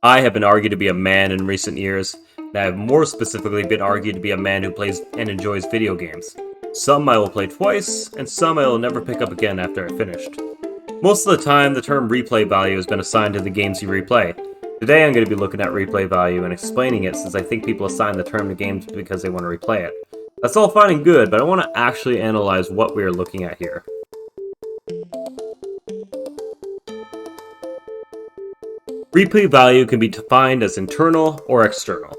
I have been argued to be a man in recent years, and I have more specifically been argued to be a man who plays and enjoys video games. Some I will play twice, and some I will never pick up again after I've finished. Most of the time, the term replay value has been assigned to the games you replay. Today I'm going to be looking at replay value and explaining it, since I think people assign the term to games because they want to replay it. That's all fine and good, but I want to actually analyze what we are looking at here. Replay value can be defined as internal or external.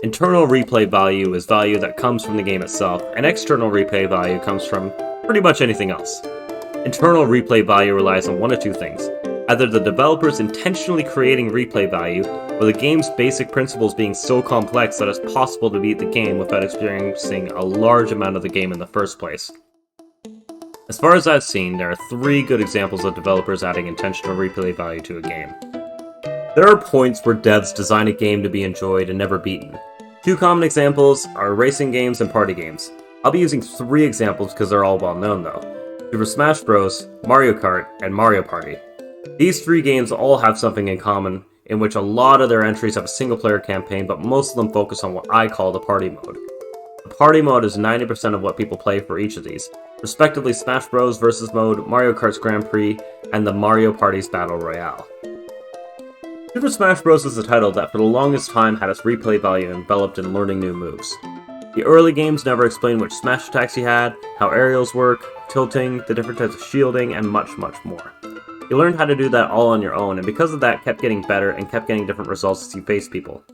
Internal replay value is value that comes from the game itself, and external replay value comes from pretty much anything else. Internal replay value relies on one of two things: either the developers intentionally creating replay value, or the game's basic principles being so complex that it's possible to beat the game without experiencing a large amount of the game in the first place. As far as I've seen, there are three good examples of developers adding intentional replay value to a game. There are points where devs design a game to be enjoyed and never beaten. Two common examples are racing games and party games. I'll be using three examples because they're all well known though: Super Smash Bros., Mario Kart, and Mario Party. These three games all have something in common, in which a lot of their entries have a single player campaign, but most of them focus on what I call the party mode. The party mode is 90% of what people play for each of these, respectively Smash Bros. Versus Mode, Mario Kart's Grand Prix, and the Mario Party's Battle Royale. Super Smash Bros. Is a title that for the longest time had its replay value enveloped in learning new moves. The early games never explained which smash attacks you had, how aerials work, tilting, the different types of shielding, and much more. You learned how to do that all on your own, and because of that kept getting better and kept getting different results as you faced people.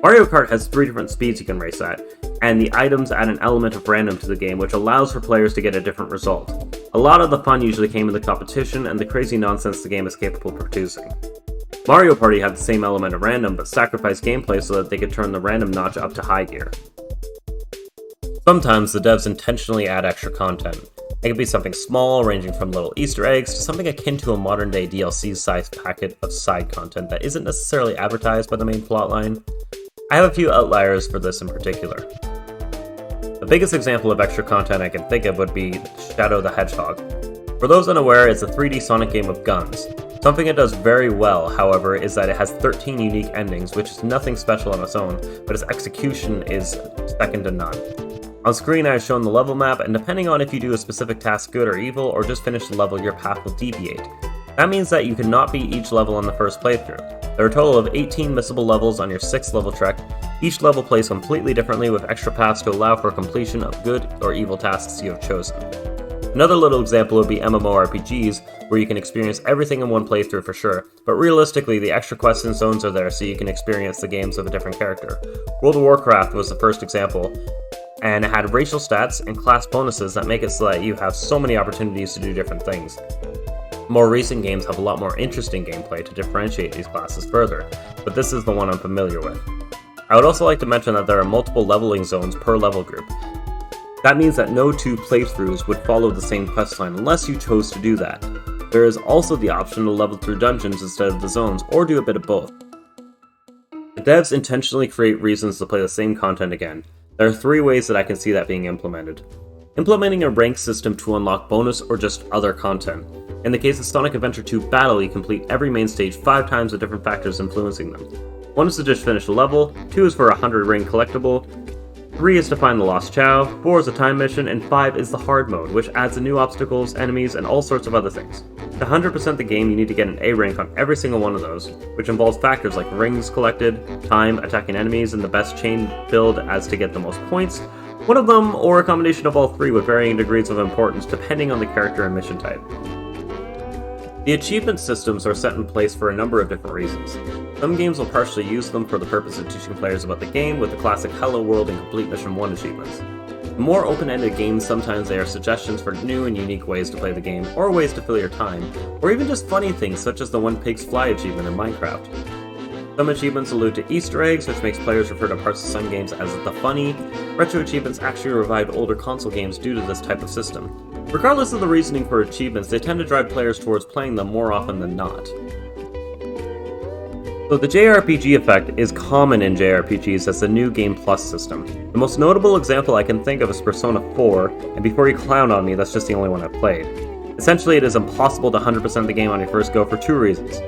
Mario Kart has 3 different speeds you can race at, and the items add an element of random to the game, which allows for players to get a different result. A lot of the fun usually came in the competition and the crazy nonsense the game is capable of producing. Mario Party had the same element of random, but sacrificed gameplay so that they could turn the random notch up to high gear. Sometimes the devs intentionally add extra content. It could be something small, ranging from little Easter eggs, to something akin to a modern-day DLC-sized packet of side content that isn't necessarily advertised by the main plotline. I have a few outliers for this in particular. The biggest example of extra content I can think of would be Shadow the Hedgehog. For those unaware, it's a 3D Sonic game of guns. Something it does very well, however, is that it has 13 unique endings, which is nothing special on its own, but its execution is second to none. On screen I have shown the level map, and depending on if you do a specific task good or evil, or just finish the level, your path will deviate. That means that you cannot beat each level on the first playthrough. There are a total of 18 missable levels on your 6th level trek. Each level plays completely differently, with extra paths to allow for completion of good or evil tasks you have chosen. Another little example would be MMORPGs, where you can experience everything in one playthrough for sure, but realistically the extra quests and zones are there so you can experience the games of a different character. World of Warcraft was the first example, and it had racial stats and class bonuses that make it so that you have so many opportunities to do different things. More recent games have a lot more interesting gameplay to differentiate these classes further, but this is the one I'm familiar with. I would also like to mention that there are multiple leveling zones per level group. That means that no two playthroughs would follow the same questline unless you chose to do that. There is also the option to level through dungeons instead of the zones, or do a bit of both. The devs intentionally create reasons to play the same content again. There are 3 ways that I can see that being implemented. Implementing a rank system to unlock bonus or just other content. In the case of Sonic Adventure 2 Battle, you complete every main stage 5 times with different factors influencing them. 1 is to just finish the level, 2 is for a 100 ring collectible, 3 is to find the Lost Chow, 4 is a time mission, and 5 is the hard mode, which adds new obstacles, enemies, and all sorts of other things. To 100% the game, you need to get an A rank on every single one of those, which involves factors like rings collected, time, attacking enemies, and the best chain build as to get the most points. One of them, or a combination of all 3 with varying degrees of importance depending on the character and mission type. The achievement systems are set in place for a number of different reasons. Some games will partially use them for the purpose of teaching players about the game, with the classic Hello World and Complete Mission 1 achievements. The more open-ended games, sometimes they are suggestions for new and unique ways to play the game, or ways to fill your time, or even just funny things such as the When Pigs Fly achievement in Minecraft. Some achievements allude to Easter eggs, which makes players refer to parts of some games as the funny. Retro achievements actually revived older console games due to this type of system. Regardless of the reasoning for achievements, they tend to drive players towards playing them more often than not. So the JRPG effect is common in JRPGs as the New Game Plus system. The most notable example I can think of is Persona 4, and before you clown on me, that's just the only one I've played. Essentially, it is impossible to 100% the game on your first go for 2 reasons.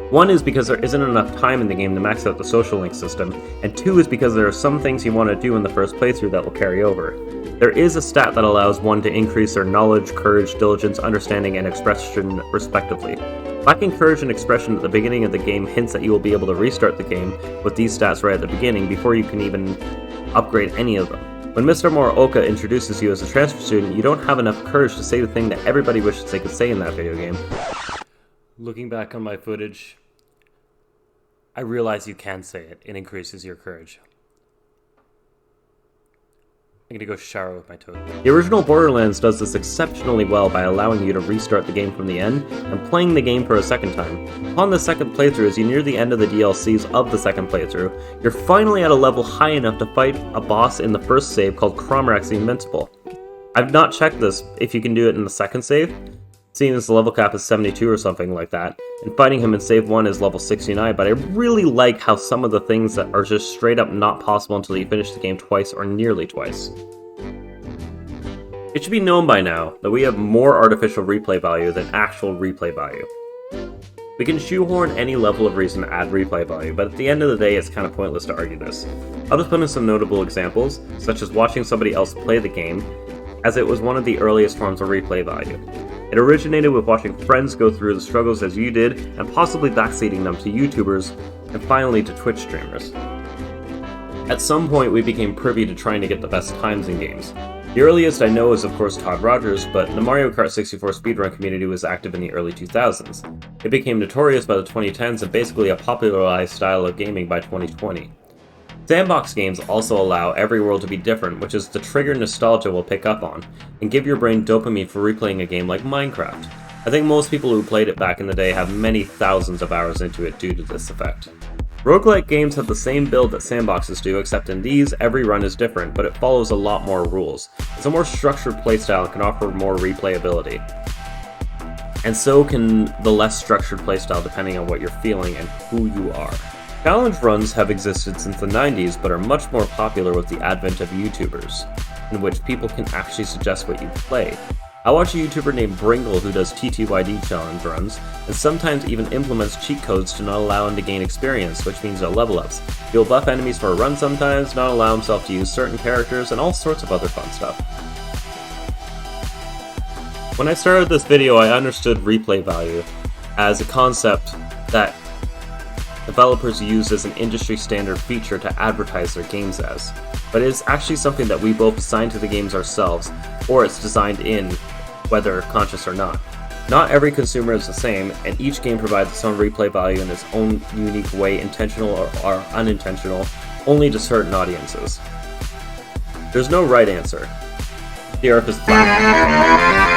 One is because there isn't enough time in the game to max out the social link system, and two is because there are some things you want to do in the first playthrough that will carry over. There is a stat that allows one to increase their knowledge, courage, diligence, understanding, and expression respectively. Lacking courage and expression at the beginning of the game hints that you will be able to restart the game with these stats right at the beginning before you can even upgrade any of them. When Mr. Morioka introduces you as a transfer student, you don't have enough courage to say the thing that everybody wishes they could say in that video game. Looking back on my footage, I realize you can say it. It increases your courage. I'm gonna go shower with my toad. The original Borderlands does this exceptionally well by allowing you to restart the game from the end and playing the game for a second time. Upon the second playthrough, as you near the end of the DLCs of the second playthrough, you're finally at a level high enough to fight a boss in the first save called Cromrax the Invincible. I've not checked this if you can do it in the second save, seeing as the level cap is 72 or something like that, and fighting him in save 1 is level 69, but I really like how some of the things that are just straight up not possible until you finish the game twice or nearly twice. It should be known by now that we have more artificial replay value than actual replay value. We can shoehorn any level of reason to add replay value, but at the end of the day it's kind of pointless to argue this. I'll just put in some notable examples, such as watching somebody else play the game, as it was one of the earliest forms of replay value. It originated with watching friends go through the struggles as you did, and possibly backseating them to YouTubers, and finally to Twitch streamers. At some point we became privy to trying to get the best times in games. The earliest I know is of course Todd Rogers, but the Mario Kart 64 speedrun community was active in the early 2000s. It became notorious by the 2010s and basically a popularized style of gaming by 2020. Sandbox games also allow every world to be different, which is the trigger nostalgia will pick up on, and give your brain dopamine for replaying a game like Minecraft. I think most people who played it back in the day have many thousands of hours into it due to this effect. Roguelike games have the same build that sandboxes do, except in these, every run is different, but it follows a lot more rules. It's a more structured playstyle and can offer more replayability. And so can the less structured playstyle depending on what you're feeling and who you are. Challenge runs have existed since the 90s, but are much more popular with the advent of YouTubers, in which people can actually suggest what you play. I watch a YouTuber named Bringle who does TTYD challenge runs, and sometimes even implements cheat codes to not allow him to gain experience, which means no level ups. He'll buff enemies for a run sometimes, not allow himself to use certain characters, and all sorts of other fun stuff. When I started this video, I understood replay value as a concept that developers use as an industry standard feature to advertise their games as, but it is actually something that we both assign to the games ourselves, or it's designed in, whether conscious or not. Not every consumer is the same, and each game provides its own replay value in its own unique way, intentional or unintentional, only to certain audiences. There's no right answer. The earth is flat.